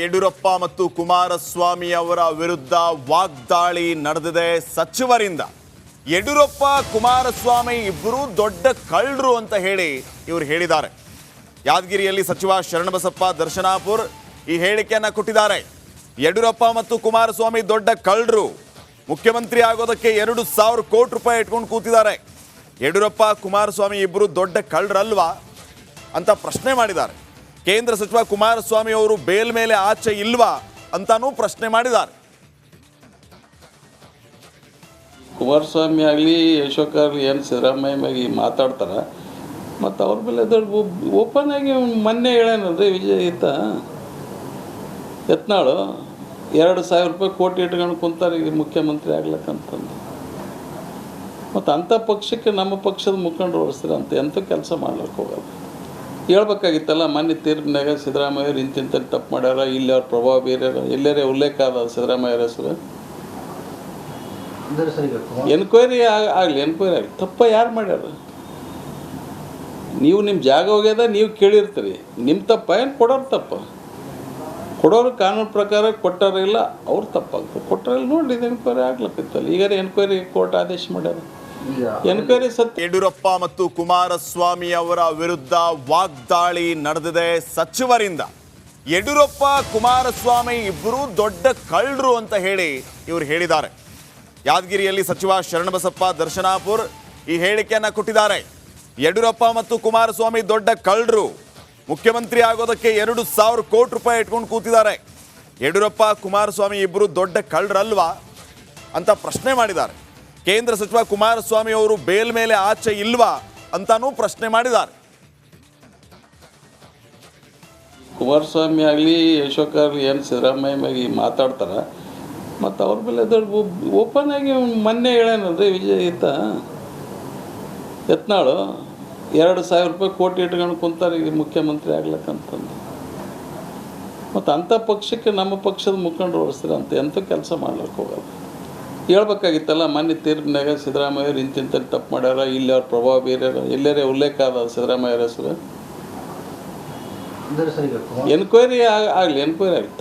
ಯಡಿಯೂರಪ್ಪ ಮತ್ತು ಕುಮಾರಸ್ವಾಮಿ ಅವರ ವಿರುದ್ಧ ವಾಗ್ದಾಳಿ ನಡೆದಿದೆ ಸಚಿವರಿಂದ. ಯಡಿಯೂರಪ್ಪ ಕುಮಾರಸ್ವಾಮಿ ಇಬ್ಬರು ದೊಡ್ಡ ಕಳ್ಳರು ಅಂತ ಇವರು ಹೇಳಿದ್ದಾರೆ. ಯಾದಗಿರಿಯಲ್ಲಿ ಸಚಿವ ಶರಣಬಸಪ್ಪ ದರ್ಶನಾಪುರ್ ಈ ಹೇಳಿಕೆಯನ್ನು ಕೊಟ್ಟಿದ್ದಾರೆ. ಯಡಿಯೂರಪ್ಪ ಮತ್ತು ಕುಮಾರಸ್ವಾಮಿ ದೊಡ್ಡ ಕಳ್ಳರು, ಮುಖ್ಯಮಂತ್ರಿ ಆಗೋದಕ್ಕೆ 2,000 ಕೋಟಿ ರೂಪಾಯಿ ಇಟ್ಕೊಂಡು ಕೂತಿದ್ದಾರೆ. ಯಡಿಯೂರಪ್ಪ ಕುಮಾರಸ್ವಾಮಿ ಇಬ್ಬರು ದೊಡ್ಡ ಕಳ್ಳರಲ್ವಾ ಅಂತ ಪ್ರಶ್ನೆ ಮಾಡಿದ್ದಾರೆ. ಕೇಂದ್ರ ಸಚಿವ ಕುಮಾರಸ್ವಾಮಿ ಅವರು ಬೇಲ್ ಮೇಲೆ ಆಚೆ ಇಲ್ವಾ ಅಂತಾನೂ ಪ್ರಶ್ನೆ ಮಾಡಿದ್ದಾರೆ. ಕುಮಾರಸ್ವಾಮಿ ಆಗಲಿ ಅಶೋಕ್ ಆಗಲಿ ಏನು ಸಿದ್ದರಾಮಯ್ಯ ಮ್ಯಾಗೆ ಮಾತಾಡ್ತಾರೆ, ಮತ್ತು ಅವ್ರ ಮೇಲೆ ದೊಡ್ಡ ಓಪನ್ ಆಗಿ ಮೊನ್ನೆ ಹೇಳೇನಲ್ರಿ ವಿಜಯ್ ಯತ್ನಾಳು 2,000 ರೂಪಾಯಿ ಕೋಟಿ ಇಟ್ಕೊಂಡು ಕುಂತಾರೆ ಈಗ ಮುಖ್ಯಮಂತ್ರಿ ಆಗ್ಲಕ್ಕಂತಂದು. ಮತ್ತು ಅಂಥ ಪಕ್ಷಕ್ಕೆ ನಮ್ಮ ಪಕ್ಷದ ಮುಖಂಡರು ಓಡಿಸ್ತಾರೆ ಎಂಥ ಕೆಲಸ ಮಾಡ್ಲಿಕ್ಕೆ ಹೋಗಲ್ಲ. ಹೇಳ್ಬೇಕಾಗಿತ್ತಲ್ಲ, ಮೊನ್ನೆ ತೀರ್ಪಿನಾಗ ಸಿದ್ದರಾಮಯ್ಯವ್ರು ಇಂತಿಂತ ತಪ್ಪು ಮಾಡ್ಯಾರ, ಇಲ್ಲಿ ಅವ್ರ ಪ್ರಭಾವ ಬೇರೆ ಎಲ್ಲರೇ ಉಲ್ಲೇಖ ಅದ ಸಿದ್ದರಾಮಯ್ಯರ ಹೆಸರು. ಎನ್ಕ್ವೈರಿ ಆಗಲಿ ತಪ್ಪ ಯಾರು ಮಾಡ್ಯಾರ? ನೀವು ನಿಮ್ಮ ಜಾಗ ಹೋಗ್ಯದ ನೀವು ಕೇಳಿರ್ತೀರಿ, ನಿಮ್ಮ ತಪ್ಪ ಏನು ಕೊಡೋರು ತಪ್ಪ? ಕೊಡೋರು ಕಾನೂನು ಪ್ರಕಾರ ಕೊಟ್ಟಾರ ಇಲ್ಲ, ಅವ್ರು ತಪ್ಪಾಗ್ತದೆ. ಕೊಟ್ಟರಲ್ಲಿ ನೋಡಿ ಇದು ಎನ್ಕ್ವೈರಿ ಆಗ್ಲಕ್ಕಿತ್ತಲ್ಲ. ಈಗ ಎನ್ಕ್ವೈರಿ ಕೋರ್ಟ್ ಆದೇಶ ಮಾಡ್ಯಾರ. ಎನ್ಕ್ವೈರಿ ಯಡಿಯೂರಪ್ಪ ಮತ್ತು ಕುಮಾರಸ್ವಾಮಿ ಅವರ ವಿರುದ್ಧ ವಾಗ್ದಾಳಿ ನಡೆದಿದೆ ಸಚಿವರಿಂದ. ಯಡಿಯೂರಪ್ಪ ಕುಮಾರಸ್ವಾಮಿ ಇಬ್ಬರು ದೊಡ್ಡ ಕಳ್ಳರು ಅಂತ ಇವರು ಹೇಳಿದ್ದಾರೆ. ಯಾದಗಿರಿಯಲ್ಲಿ ಸಚಿವ ಶರಣಬಸಪ್ಪ ದರ್ಶನಾಪುರ್ ಈ ಹೇಳಿಕೆಯನ್ನು ಕೊಟ್ಟಿದ್ದಾರೆ. ಯಡಿಯೂರಪ್ಪ ಮತ್ತು ಕುಮಾರಸ್ವಾಮಿ ದೊಡ್ಡ ಕಳ್ಳರು, ಮುಖ್ಯಮಂತ್ರಿ ಆಗೋದಕ್ಕೆ 2,000 ಕೋಟಿ ರೂಪಾಯಿ ಇಟ್ಕೊಂಡು ಕೂತಿದ್ದಾರೆ. ಯಡಿಯೂರಪ್ಪ ಕುಮಾರಸ್ವಾಮಿ ಇಬ್ಬರು ದೊಡ್ಡ ಕಳ್ಳರಲ್ವಾ ಅಂತ ಪ್ರಶ್ನೆ ಮಾಡಿದ್ದಾರೆ. ಕೇಂದ್ರ ಸಚಿವ ಕುಮಾರಸ್ವಾಮಿ ಅವರು ಬೇಲ್ ಮೇಲೆ ಆಚೆ ಇಲ್ವಾ ಅಂತಾನೂ ಪ್ರಶ್ನೆ ಮಾಡಿದ್ದಾರೆ. ಕುಮಾರಸ್ವಾಮಿ ಆಗಲಿ ಅಶೋಕ್ ಆಗಲಿ ಏನು ಸಿದ್ದರಾಮಯ್ಯ ಮ್ಯಾಗೆ ಮಾತಾಡ್ತಾರೆ, ಮತ್ತು ಅವ್ರ ಮೇಲೆ ದೊಡ್ಡ ಓಪನ್ ಆಗಿ ಮೊನ್ನೆ ಹೇಳೇನಲ್ರಿ ವಿಜಯ್ ಯತ್ನಾಳು 2,000 ರೂಪಾಯಿ ಕೋಟಿ ಇಟ್ಕೊಂಡು ಕುಂತಾರೆ ಈಗ ಮುಖ್ಯಮಂತ್ರಿ ಆಗ್ಲಕ್ಕಂತಂದು. ಮತ್ತು ಅಂಥ ಪಕ್ಷಕ್ಕೆ ನಮ್ಮ ಪಕ್ಷದ ಮುಖಂಡರು ಓಡಿಸ್ತಾರೆ ಎಂಥ ಕೆಲಸ ಮಾಡ್ಲಿಕ್ಕೆ ಹೋಗಲ್ಲ. ಹೇಳ್ಬೇಕಾಗಿತ್ತಲ್ಲ, ಮೊನ್ನೆ ತೀರ್ಪಿನಾಗ ಸಿದ್ದರಾಮಯ್ಯವ್ರು ಇಂತಿಂತ ತಪ್ಪು ಮಾಡ್ಯಾರ, ಇಲ್ಲಿ ಅವ್ರ ಪ್ರಭಾವ ಬೇರೆ ಎಲ್ಲರೇ ಉಲ್ಲೇಖ ಅದ ಸಿದ್ದರಾಮಯ್ಯರ ಹೆಸರು. ಎನ್ಕ್ವೈರಿ ಆಗಲಿ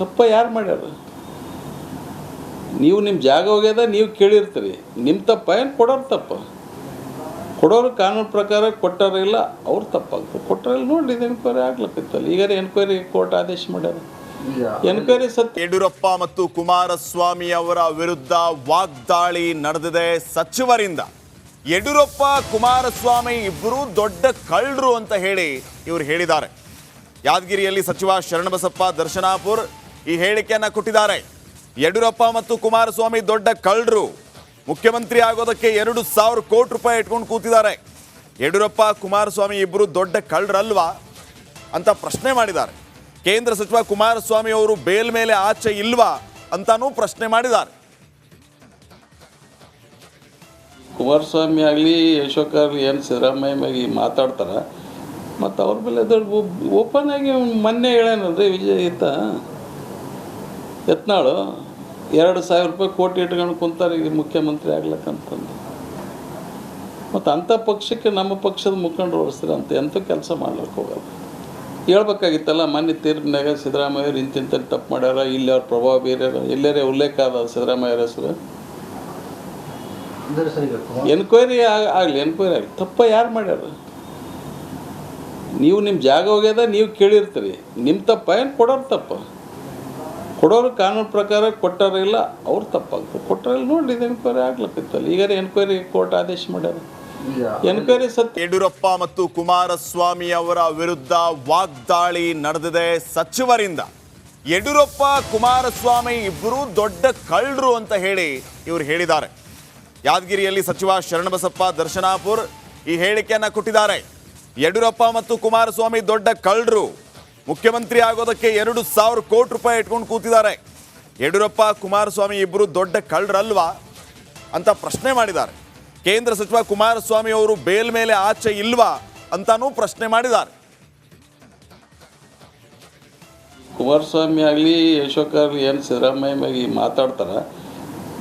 ತಪ್ಪ ಯಾರು ಮಾಡ್ಯಾರ? ನೀವು ನಿಮ್ಮ ಜಾಗ ಹೋಗ್ಯದ ನೀವು ಕೇಳಿರ್ತೀರಿ, ನಿಮ್ಮ ತಪ್ಪ ಏನು ಕೊಡೋರು ತಪ್ಪ? ಕೊಡೋರು ಕಾನೂನು ಪ್ರಕಾರ ಕೊಟ್ಟಾರ ಇಲ್ಲ, ಅವ್ರು ತಪ್ಪಾಗ್ತದೆ. ಕೊಟ್ಟರಲ್ಲಿ ನೋಡಿ ಇದು ಎನ್ಕ್ವೈರಿ ಆಗ್ಲಕ್ಕಿತ್ತಲ್ಲ. ಈಗ ಎನ್ಕ್ವೈರಿ ಕೋರ್ಟ್ ಆದೇಶ ಮಾಡ್ಯಾರ. ಎನ್ಕ್ವೈರಿ ಯಡಿಯೂರಪ್ಪ ಮತ್ತು ಕುಮಾರಸ್ವಾಮಿ ಅವರ ವಿರುದ್ಧ ವಾಗ್ದಾಳಿ ನಡೆದಿದೆ ಸಚಿವರಿಂದ. ಯಡಿಯೂರಪ್ಪ ಕುಮಾರಸ್ವಾಮಿ ಇಬ್ಬರು ದೊಡ್ಡ ಕಳ್ಳರು ಅಂತ ಇವರು ಹೇಳಿದ್ದಾರೆ. ಯಾದಗಿರಿಯಲ್ಲಿ ಸಚಿವ ಶರಣಬಸಪ್ಪ ದರ್ಶನಾಪುರ್ ಈ ಹೇಳಿಕೆಯನ್ನು ಕೊಟ್ಟಿದ್ದಾರೆ. ಯಡಿಯೂರಪ್ಪ ಮತ್ತು ಕುಮಾರಸ್ವಾಮಿ ದೊಡ್ಡ ಕಳ್ಳರು, ಮುಖ್ಯಮಂತ್ರಿ ಆಗೋದಕ್ಕೆ 2,000 ಕೋಟಿ ರೂಪಾಯಿ ಇಟ್ಕೊಂಡು ಕೂತಿದ್ದಾರೆ. ಯಡಿಯೂರಪ್ಪ ಕುಮಾರಸ್ವಾಮಿ ಇಬ್ಬರು ದೊಡ್ಡ ಕಳ್ಳರಲ್ವಾ ಅಂತ ಪ್ರಶ್ನೆ ಮಾಡಿದ್ದಾರೆ. ಕೇಂದ್ರ ಸಚಿವ ಕುಮಾರಸ್ವಾಮಿ ಅವರು ಬೇಲ್ ಮೇಲೆ ಆಚೆ ಇಲ್ವಾ ಅಂತಾನೂ ಪ್ರಶ್ನೆ ಮಾಡಿದ್ದಾರೆ. ಕುಮಾರಸ್ವಾಮಿ ಆಗಲಿ ಅಶೋಕ್ ಆಗಲಿ ಏನು ಸಿದ್ದರಾಮಯ್ಯ ಮ್ಯಾಗೆ ಮಾತಾಡ್ತಾರೆ, ಮತ್ತು ಅವ್ರ ಮೇಲೆ ದೊಡ್ಡ ಓಪನ್ ಆಗಿ ಮೊನ್ನೆ ಹೇಳೇನಲ್ರಿ ವಿಜಯ್ ಯತ್ನಾಳು 2,000 ರೂಪಾಯಿ ಕೋಟಿ ಇಟ್ಕೊಂಡು ಕುಂತಾರೆ ಈಗ ಮುಖ್ಯಮಂತ್ರಿ ಆಗ್ಲಕ್ಕಂತಂದು. ಮತ್ತು ಅಂಥ ಪಕ್ಷಕ್ಕೆ ನಮ್ಮ ಪಕ್ಷದ ಮುಖಂಡರು ಓಡಿಸ್ತಾರೆ ಎಂಥ ಕೆಲಸ ಮಾಡ್ಲಿಕ್ಕೆ ಹೋಗಲ್ಲ. ಹೇಳ್ಬೇಕಾಗಿತ್ತಲ್ಲ, ಮೊನ್ನೆ ತೀರ್ಪಿನಾಗ ಸಿದ್ದರಾಮಯ್ಯವ್ರು ಇಂತಿಂತ ತಪ್ಪು ಮಾಡ್ಯಾರ, ಇಲ್ಲಿ ಅವ್ರ ಪ್ರಭಾವ ಬೇರೆ ಎಲ್ಲರೇ ಉಲ್ಲೇಖ ಅದ ಸಿದ್ದರಾಮಯ್ಯರ ಹೆಸರು. ಎನ್ಕ್ವೈರಿ ಆಗಲಿ ತಪ್ಪ ಯಾರು ಮಾಡ್ಯಾರ? ನೀವು ನಿಮ್ಮ ಜಾಗ ಹೋಗ್ಯದ ನೀವು ಕೇಳಿರ್ತೀರಿ, ನಿಮ್ಮ ತಪ್ಪ ಏನು ಕೊಡೋರು ತಪ್ಪ? ಕೊಡೋರು ಕಾನೂನು ಪ್ರಕಾರ ಕೊಟ್ಟಾರ ಇಲ್ಲ, ಅವ್ರು ತಪ್ಪಾಗ್ತದೆ. ಕೊಟ್ಟರಲ್ಲಿ ನೋಡಿ ಇದು ಎನ್ಕ್ವೈರಿ ಆಗ್ಲಕ್ಕಿತ್ತಲ್ಲ. ಈಗ ಎನ್ಕ್ವೈರಿ ಕೋರ್ಟ್ ಆದೇಶ ಮಾಡ್ಯಾರ. ಎನ್ಕ್ವೈರಿ ಯಡಿಯೂರಪ್ಪ ಮತ್ತು ಕುಮಾರಸ್ವಾಮಿ ಅವರ ವಿರುದ್ಧ ವಾಗ್ದಾಳಿ ನಡೆದಿದೆ ಸಚಿವರಿಂದ. ಯಡಿಯೂರಪ್ಪ ಕುಮಾರಸ್ವಾಮಿ ಇಬ್ಬರು ದೊಡ್ಡ ಕಳ್ಳರು ಅಂತ ಇವರು ಹೇಳಿದ್ದಾರೆ. ಯಾದಗಿರಿಯಲ್ಲಿ ಸಚಿವ ಶರಣಬಸಪ್ಪ ದರ್ಶನಾಪುರ್ ಈ ಹೇಳಿಕೆಯನ್ನು ಕೊಟ್ಟಿದ್ದಾರೆ. ಯಡಿಯೂರಪ್ಪ ಮತ್ತು ಕುಮಾರಸ್ವಾಮಿ ದೊಡ್ಡ ಕಳ್ಳರು, ಮುಖ್ಯಮಂತ್ರಿ ಆಗೋದಕ್ಕೆ 2,000 ಕೋಟಿ ರೂಪಾಯಿ ಇಟ್ಕೊಂಡು ಕೂತಿದ್ದಾರೆ. ಯಡಿಯೂರಪ್ಪ ಕುಮಾರಸ್ವಾಮಿ ಇಬ್ಬರು ದೊಡ್ಡ ಕಳ್ಳರಲ್ವಾ ಅಂತ ಪ್ರಶ್ನೆ ಮಾಡಿದ್ದಾರೆ. ಕೇಂದ್ರ ಸಚಿವ ಕುಮಾರಸ್ವಾಮಿ ಅವರು ಬೇಲ್ ಮೇಲೆ ಆಚೆ ಇಲ್ವಾ ಅಂತಾನೂ ಪ್ರಶ್ನೆ ಮಾಡಿದ್ದಾರೆ. ಕುಮಾರಸ್ವಾಮಿ ಆಗಲಿ ಅಶೋಕ್ ಆಗಲಿ ಏನು ಸಿದ್ದರಾಮಯ್ಯ ಮ್ಯಾಗೆ ಮಾತಾಡ್ತಾರೆ,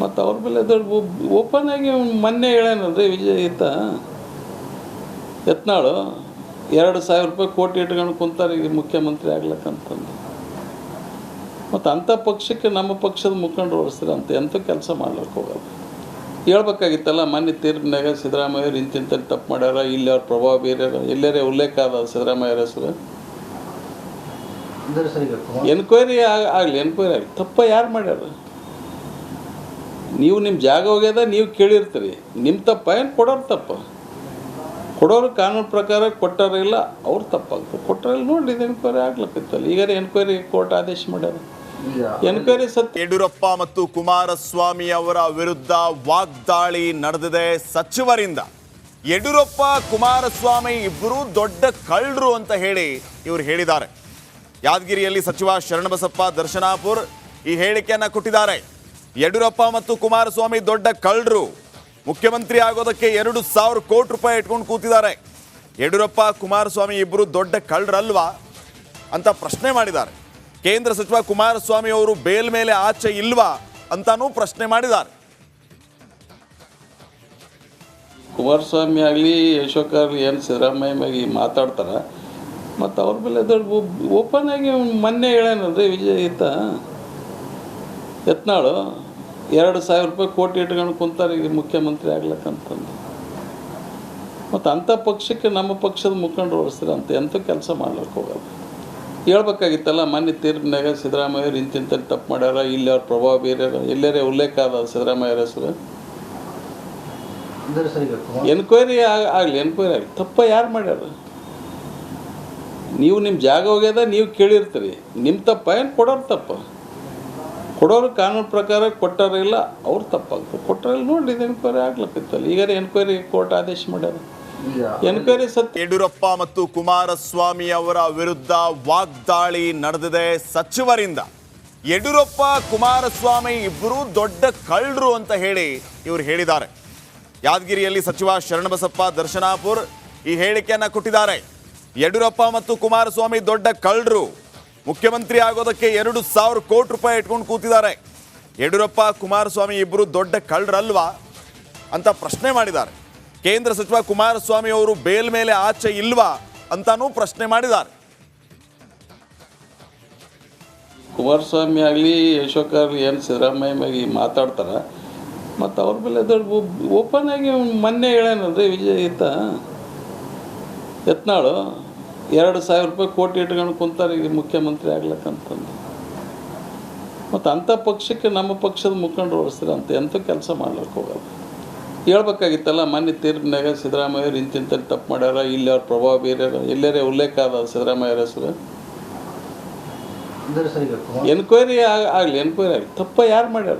ಮತ್ತು ಅವ್ರ ಮೇಲೆ ದೊಡ್ಡ ಓಪನ್ ಆಗಿ ಮೊನ್ನೆ ಹೇಳೇನಲ್ರಿ ವಿಜಯ್ ಯತ್ನಾಳು 2,000 ರೂಪಾಯಿ ಕೋಟಿ ಇಟ್ಕೊಂಡು ಕುಂತಾರೆ ಈಗ ಮುಖ್ಯಮಂತ್ರಿ ಆಗ್ಲಕ್ಕಂತಂದು. ಮತ್ತು ಅಂಥ ಪಕ್ಷಕ್ಕೆ ನಮ್ಮ ಪಕ್ಷದ ಮುಖಂಡರು ಹೊರಿಸ್ತಾರೆ ಎಂಥ ಕೆಲಸ ಮಾಡ್ಲಿಕ್ಕೆ ಹೋಗಲ್ಲ. ಹೇಳ್ಬೇಕಾಗಿತ್ತಲ್ಲ, ಮೊನ್ನೆ ತೀರ್ಪಿನಾಗ ಸಿದ್ದರಾಮಯ್ಯವ್ರು ಇಂತಿಂಥ ತಪ್ಪು ಮಾಡ್ಯಾರ, ಇಲ್ಲಿ ಅವ್ರ ಪ್ರಭಾವ ಬೇರೆ ಎಲ್ಲರೇ ಉಲ್ಲೇಖ ಅದ ಸಿದ್ದರಾಮಯ್ಯರ ಹೆಸರು. ಎನ್ಕ್ವೈರಿ ಆಗಲಿ, ಎನ್ಕ್ವೈರಿ ಆಗಲಿ. ತಪ್ಪ ಯಾರು ಮಾಡ್ಯಾರ? ನೀವು ನಿಮ್ಮ ಜಾಗ ಹೋಗ್ಯದ, ನೀವು ಕೇಳಿರ್ತೀರಿ. ನಿಮ್ಮ ತಪ್ಪ ಏನು ಕೊಡೋರು ತಪ್ಪ? ಕೊಡೋರು ಕಾನೂನು ಪ್ರಕಾರ ಕೊಟ್ಟಾರ ಇಲ್ಲ, ಅವ್ರು ತಪ್ಪಾಗ್ತದೆ. ಕೊಟ್ಟರಲ್ಲಿ ನೋಡಿ ಇದು ಎನ್ಕ್ವೈರಿ ಆಗ್ಲಕ್ಕಿತ್ತಲ್ಲ. ಈಗ ಎನ್ಕ್ವೈರಿ ಕೋರ್ಟ್ ಆದೇಶ ಮಾಡ್ಯಾರ. ಎನ್ಕ್ವೈರಿ ಸತ್ಯ. ಯಡಿಯೂರಪ್ಪ ಮತ್ತು ಕುಮಾರಸ್ವಾಮಿ ಅವರ ವಿರುದ್ಧ ವಾಗ್ದಾಳಿ ನಡೆದಿದೆ ಸಚಿವರಿಂದ. ಯಡಿಯೂರಪ್ಪ ಕುಮಾರಸ್ವಾಮಿ ಇಬ್ಬರು ದೊಡ್ಡ ಕಳ್ಳರು ಅಂತ ಹೇಳಿ ಇವರು ಹೇಳಿದ್ದಾರೆ. ಯಾದಗಿರಿಯಲ್ಲಿ ಸಚಿವ ಶರಣಬಸಪ್ಪ ದರ್ಶನಾಪುರ್ ಈ ಹೇಳಿಕೆಯನ್ನು ಕೊಟ್ಟಿದ್ದಾರೆ. ಯಡಿಯೂರಪ್ಪ ಮತ್ತು ಕುಮಾರಸ್ವಾಮಿ ದೊಡ್ಡ ಕಳ್ಳರು, ಮುಖ್ಯಮಂತ್ರಿ ಆಗೋದಕ್ಕೆ 2,000 ಕೋಟಿ ರೂಪಾಯಿ ಇಟ್ಕೊಂಡು ಕೂತಿದ್ದಾರೆ. ಯಡಿಯೂರಪ್ಪ ಕುಮಾರಸ್ವಾಮಿ ಇಬ್ಬರು ದೊಡ್ಡ ಕಳ್ಳರಲ್ವಾ ಅಂತ ಪ್ರಶ್ನೆ ಮಾಡಿದ್ದಾರೆ. ಕೇಂದ್ರ ಸಚಿವ ಕುಮಾರಸ್ವಾಮಿ ಅವರು ಬೇಲ್ ಮೇಲೆ ಆಚೆ ಇಲ್ವಾ ಅಂತಾನೂ ಪ್ರಶ್ನೆ ಮಾಡಿದ್ದಾರೆ. ಕುಮಾರಸ್ವಾಮಿ ಆಗಲಿ ಅಶೋಕ್ ಆಗಲಿ ಏನು ಸಿದ್ದರಾಮಯ್ಯ ಮ್ಯಾಗೆ ಮಾತಾಡ್ತಾರೆ, ಮತ್ತು ಅವ್ರ ಮೇಲೆ ದೊಡ್ಡ ಓಪನ್ ಆಗಿ ಮೊನ್ನೆ ಹೇಳೇನಲ್ರಿ ವಿಜಯ್ ಯತ್ನಾಳು 2,000 ರೂಪಾಯಿ ಕೋಟಿ ಇಟ್ಕೊಂಡು ಕುಂತಾರೆ ಈಗ ಮುಖ್ಯಮಂತ್ರಿ ಆಗ್ಲಕ್ಕಂತಂದು. ಮತ್ತು ಅಂಥ ಪಕ್ಷಕ್ಕೆ ನಮ್ಮ ಪಕ್ಷದ ಮುಖಂಡರು ಹೊರಿಸ್ತಾರೆ ಎಂಥ ಕೆಲಸ ಮಾಡ್ಲಿಕ್ಕೆ ಹೋಗಲ್ಲ. ಹೇಳ್ಬೇಕಾಗಿತ್ತಲ್ಲ, ಮೊನ್ನೆ ತೀರ್ಪಿನಾಗ ಸಿದ್ದರಾಮಯ್ಯವ್ರು ಇಂತಿಂಥ ತಪ್ಪು ಮಾಡ್ಯಾರ, ಇಲ್ಲಿ ಅವ್ರ ಪ್ರಭಾವ ಬೇರೆ ಎಲ್ಲರೇ ಉಲ್ಲೇಖ ಅದ ಸಿದ್ದರಾಮಯ್ಯರ ಹೆಸರು. ಎನ್ಕ್ವೈರಿ ಆಗಲಿ, ಎನ್ಕ್ವೈರಿ ಆಗಲಿ. ತಪ್ಪ ಯಾರು ಮಾಡ್ಯಾರ? ನೀವು ನಿಮ್ಮ ಜಾಗ ಹೋಗ್ಯದ, ನೀವು ಕೇಳಿರ್ತೀರಿ. ನಿಮ್ಮ ತಪ್ಪ ಏನು ಕೊಡೋರು ತಪ್ಪ? ಕೊಡೋರು ಕಾನೂನು ಪ್ರಕಾರ ಕೊಟ್ಟಾರ ಇಲ್ಲ, ಅವ್ರು ತಪ್ಪಾಗ್ತದೆ. ಕೊಟ್ಟರಲ್ಲಿ ನೋಡಿ ಇದು ಎನ್ಕ್ವೈರಿ ಆಗ್ಲಕ್ಕಿತ್ತಲ್ಲ. ಈಗ ಎನ್ಕ್ವೈರಿ ಕೋರ್ಟ್ ಆದೇಶ ಮಾಡ್ಯಾರ. ಎನ್ಕ್ವೈರಿ ಸತ್ಯ. ಯಡಿಯೂರಪ್ಪ ಮತ್ತು ಕುಮಾರಸ್ವಾಮಿ ಅವರ ವಿರುದ್ಧ ವಾಗ್ದಾಳಿ ನಡೆದಿದೆ ಸಚಿವರಿಂದ. ಯಡಿಯೂರಪ್ಪ ಕುಮಾರಸ್ವಾಮಿ ಇಬ್ಬರು ದೊಡ್ಡ ಕಳ್ಳರು ಅಂತ ಹೇಳಿ ಇವರು ಹೇಳಿದ್ದಾರೆ. ಯಾದಗಿರಿಯಲ್ಲಿ ಸಚಿವ ಶರಣಬಸಪ್ಪ ದರ್ಶನಾಪುರ್ ಈ ಹೇಳಿಕೆಯನ್ನು ಕೊಟ್ಟಿದ್ದಾರೆ. ಯಡಿಯೂರಪ್ಪ ಮತ್ತು ಕುಮಾರಸ್ವಾಮಿ ದೊಡ್ಡ ಕಳ್ಳರು, ಮುಖ್ಯಮಂತ್ರಿ ಆಗೋದಕ್ಕೆ 2,000 ಕೋಟಿ ರೂಪಾಯಿ ಇಟ್ಕೊಂಡು ಕೂತಿದ್ದಾರೆ. ಯಡಿಯೂರಪ್ಪ ಕುಮಾರಸ್ವಾಮಿ ಇಬ್ಬರು ದೊಡ್ಡ ಕಳ್ಳರಲ್ವಾ ಅಂತ ಪ್ರಶ್ನೆ ಮಾಡಿದ್ದಾರೆ. ಕೇಂದ್ರ ಸಚಿವ ಕುಮಾರಸ್ವಾಮಿ ಅವರು ಬೇಲ್ ಮೇಲೆ ಆಚೆ ಇಲ್ವಾ ಅಂತಾನೂ ಪ್ರಶ್ನೆ ಮಾಡಿದ್ದಾರೆ. ಕುಮಾರಸ್ವಾಮಿ ಆಗಲಿ ಅಶೋಕ್ ಆಗಲಿ ಏನು ಸಿದ್ದರಾಮಯ್ಯ ಮ್ಯಾಗೆ ಮಾತಾಡ್ತಾರೆ, ಮತ್ತು ಅವ್ರ ಮೇಲೆ ದೊಡ್ಡ ಓಪನ್ ಆಗಿ ಮೊನ್ನೆ ಹೇಳೇನಲ್ರಿ ವಿಜಯ್ ಯತ್ನಾಳು 2,000 ರೂಪಾಯಿ ಕೋಟಿ ಇಟ್ಕೊಂಡು ಕುಂತಾರೆ ಈಗ ಮುಖ್ಯಮಂತ್ರಿ ಆಗ್ಲಕ್ಕಂತಂದು. ಮತ್ತು ಅಂಥ ಪಕ್ಷಕ್ಕೆ ನಮ್ಮ ಪಕ್ಷದ ಮುಖಂಡರು ಹೊರಿಸ್ತಾರೆ ಎಂಥ ಕೆಲಸ ಮಾಡ್ಲಿಕ್ಕೆ ಹೋಗಲ್ಲ. ಹೇಳ್ಬೇಕಾಗಿತ್ತಲ್ಲ, ಮೊನ್ನೆ ತೀರ್ಪಿನಾಗ ಸಿದ್ದರಾಮಯ್ಯವ್ರು ಇಂತಿಂಥ ತಪ್ಪು ಮಾಡ್ಯಾರ, ಇಲ್ಲಿ ಅವ್ರ ಪ್ರಭಾವ ಬೇರೆ ಎಲ್ಲರೇ ಉಲ್ಲೇಖ ಅದ ಸಿದ್ದರಾಮಯ್ಯರ ಹೆಸರು. ಎನ್ಕ್ವೈರಿ ಆಗಲಿ, ಎನ್ಕ್ವೈರಿ ಆಗಲಿ. ತಪ್ಪ ಯಾರು ಮಾಡ್ಯಾರ?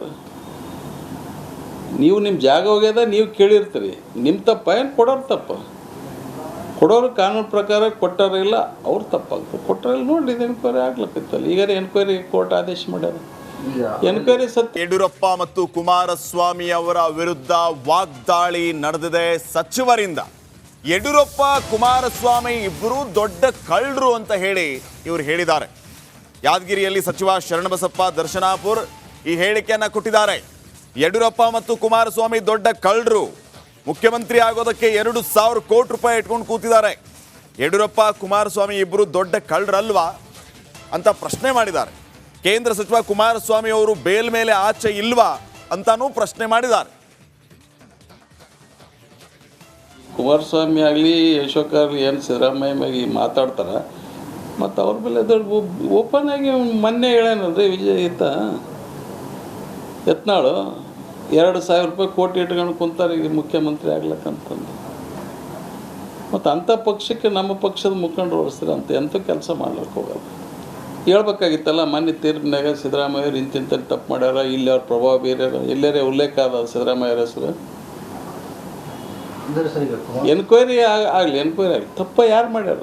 ನೀವು ನಿಮ್ಮ ಜಾಗ ಹೋಗ್ಯದ, ನೀವು ಕೇಳಿರ್ತೀರಿ. ನಿಮ್ಮ ತಪ್ಪ ಏನು ಕೊಡೋರು ತಪ್ಪ? ಕೊಡೋರು ಕಾನೂನು ಪ್ರಕಾರ ಕೊಟ್ಟಾರ ಇಲ್ಲ, ಅವ್ರು ತಪ್ಪಾಗ್ತದೆ. ಕೊಟ್ಟರಲ್ಲಿ ನೋಡಿ ಇದು ಎನ್ಕ್ವೈರಿ ಆಗ್ಲಕ್ಕಿತ್ತಲ್ಲ. ಈಗ ಎನ್ಕ್ವೈರಿ ಕೋರ್ಟ್ ಆದೇಶ ಮಾಡ್ಯಾರ. ಎನ್ಕ್ವೈರಿ ಸತ್ಯ. ಯಡಿಯೂರಪ್ಪ ಮತ್ತು ಕುಮಾರಸ್ವಾಮಿ ಅವರ ವಿರುದ್ಧ ವಾಗ್ದಾಳಿ ನಡೆದಿದೆ ಸಚಿವರಿಂದ. ಯಡಿಯೂರಪ್ಪ ಕುಮಾರಸ್ವಾಮಿ ಇಬ್ಬರು ದೊಡ್ಡ ಕಳ್ಳರು ಅಂತ ಹೇಳಿ ಇವರು ಹೇಳಿದ್ದಾರೆ. ಯಾದಗಿರಿಯಲ್ಲಿ ಸಚಿವ ಶರಣಬಸಪ್ಪ ದರ್ಶನಾಪುರ್ ಈ ಹೇಳಿಕೆಯನ್ನು ಕೊಟ್ಟಿದ್ದಾರೆ. ಯಡಿಯೂರಪ್ಪ ಮತ್ತು ಕುಮಾರಸ್ವಾಮಿ ದೊಡ್ಡ ಕಳ್ಳರು, ಮುಖ್ಯಮಂತ್ರಿ ಆಗೋದಕ್ಕೆ 2,000 ಕೋಟಿ ರೂಪಾಯಿ ಇಟ್ಕೊಂಡು ಕೂತಿದ್ದಾರೆ. ಯಡಿಯೂರಪ್ಪ ಕುಮಾರಸ್ವಾಮಿ ಇಬ್ಬರು ದೊಡ್ಡ ಕಳ್ಳರಲ್ವಾ ಅಂತ ಪ್ರಶ್ನೆ ಮಾಡಿದ್ದಾರೆ. ಕೇಂದ್ರ ಸಚಿವ ಕುಮಾರಸ್ವಾಮಿ ಅವರು ಬೇಲ್ ಮೇಲೆ ಆಚೆ ಇಲ್ವಾ ಅಂತಾನೂ ಪ್ರಶ್ನೆ ಮಾಡಿದ್ದಾರೆ. ಕುಮಾರಸ್ವಾಮಿ ಆಗಲಿ ಅಶೋಕ್ ಆಗಲಿ ಏನು ಸಿದ್ದರಾಮಯ್ಯ ಮ್ಯಾಗೆ ಮಾತಾಡ್ತಾರೆ, ಮತ್ತು ಅವ್ರ ಮೇಲೆ ದೊಡ್ಡ ಓಪನ್ ಆಗಿ ಮೊನ್ನೆ ಹೇಳೇನಲ್ರಿ ವಿಜಯ್ ಯತ್ನಾಳು 2,000 ರೂಪಾಯಿ ಕೋಟಿ ಇಟ್ಕೊಂಡು ಕುಂತಾರೆ ಈಗ ಮುಖ್ಯಮಂತ್ರಿ ಆಗ್ಲಕ್ಕಂತಂದು. ಮತ್ತು ಅಂಥ ಪಕ್ಷಕ್ಕೆ ನಮ್ಮ ಪಕ್ಷದ ಮುಖಂಡರು ಹೊರಿಸ್ತಾರೆ ಎಂಥ ಕೆಲಸ ಮಾಡ್ಲಿಕ್ಕೆ ಹೋಗಲ್ಲ. ಹೇಳ್ಬೇಕಾಗಿತ್ತಲ್ಲ, ಮೊನ್ನೆ ತೀರ್ಪಿನಾಗ ಸಿದ್ದರಾಮಯ್ಯವ್ರು ಇಂತಿಂಥ ತಪ್ಪು ಮಾಡ್ಯಾರ, ಇಲ್ಲಿ ಅವ್ರ ಪ್ರಭಾವ ಬೇರೆ ಎಲ್ಲರೇ ಉಲ್ಲೇಖ ಅದ ಸಿದ್ದರಾಮಯ್ಯರ ಹೆಸರು. ಎನ್ಕ್ವೈರಿ ಆಗಲಿ, ಎನ್ಕ್ವೈರಿ ಆಗಲಿ. ತಪ್ಪ ಯಾರು ಮಾಡ್ಯಾರ?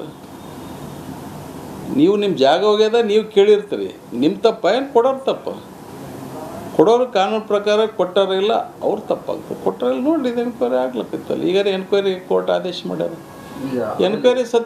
ನೀವು ನಿಮ್ಮ ಜಾಗ ಹೋಗ್ಯದ, ನೀವು ಕೇಳಿರ್ತೀರಿ. ನಿಮ್ಮ ತಪ್ಪ ಏನು ಕೊಡೋರು ತಪ್ಪ? ಕೊಡೋರು ಕಾನೂನು ಪ್ರಕಾರ ಕೊಟ್ಟಾರ ಇಲ್ಲ, ಅವ್ರು ತಪ್ಪಾಗ್ತದೆ. ಕೊಟ್ಟರಲ್ಲಿ ನೋಡಿ ಇದು ಎನ್ಕ್ವೈರಿ ಆಗ್ಲಕ್ಕಿತ್ತಲ್ಲ. ಈಗ ಎನ್ಕ್ವೈರಿ ಕೋರ್ಟ್ ಆದೇಶ ಮಾಡ್ಯಾರ. ಎನ್ಕ್ವೈರಿ ಸತ್ಯ.